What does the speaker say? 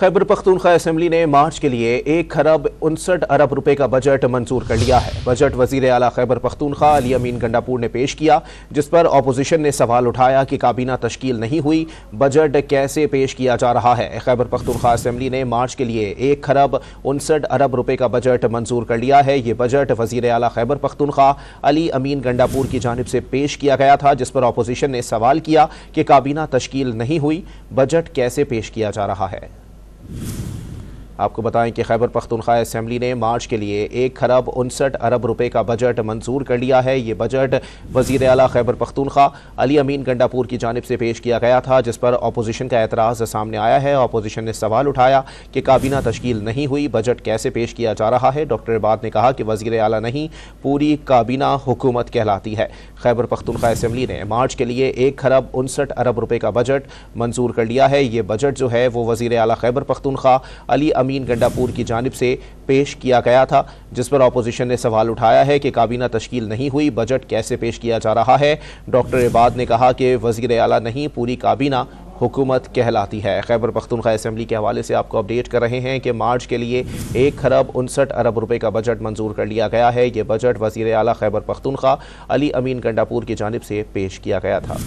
Khyber Pakhtunkhwa assembly ने मार्च के लिए 1 खरब 59 अरब रुपए का बजट मंजूर कर लिया है। बजट वजीर आला खैबर पख्तूनख्वा अली अमीन गंडापुर ने पेश किया, जिस पर अपोजिशन ने सवाल उठाया कि काबीना तश्कील नहीं हुई, बजट कैसे पेश किया जा रहा है। खैबर पख्तूनख्वा असेंबली ने मार्च के लिए 1 खरब 59 अरब रुपए का बजट मंजूर कर लिया है। ये बजट वजीर आला खैबर पख्तूनख्वा अली अमीन गंडापुर की जानिब से पेश किया गया था, जिस पर अपोजिशन ने सवाल किया कि काबीना तश्कील नहीं हुई, बजट कैसे पेश किया जा रहा है। आपको बताएं कि खैबर पख्तूनख्वा असेंबली ने मार्च के लिए 1 खरब 59 अरब रुपए का बजट मंजूर कर लिया है। ये बजट वजीर आला खैबर पख्तूनख्वा अली अमीन गंडापुर की जानिब से पेश किया गया था, जिस पर अपोजिशन का एतराज़ सामने आया है। अपोजिशन ने सवाल उठाया कि काबीना तश्कील नहीं हुई, बजट कैसे पेश किया जा रहा है। डॉक्टर इबाद ने कहा कि वजीर आला नहीं, पूरी काबीना हुकूमत कहलाती है। खैबर पख्तूनख्वा असेंबली ने मार्च के लिए 1 खरब 59 अरब रुपए का बजट मंजूर कर लिया है। ये बजट जो है वो वजीर आला खैबर पख्तूनख्वा अली अमीन गंडापुर की जानिब से पेश किया गया था, जिस पर अपोजिशन ने सवाल उठाया है कि काबीना तश्कील नहीं हुई, बजट कैसे पेश किया जा रहा है। डॉक्टर इबाद ने कहा कि वजीर आला नहीं, पूरी काबीना हुकूमत कहलाती है। खैबर पख्तूनख्वा असेंबली के हवाले से आपको अपडेट कर रहे हैं कि मार्च के लिए 1 खरब 59 अरब रुपए का बजट मंजूर कर लिया गया है। ये बजट वजीर आला खैबर पख्तूनख्वा अली अमीन गंडापुर की जानिब से पेश किया गया था।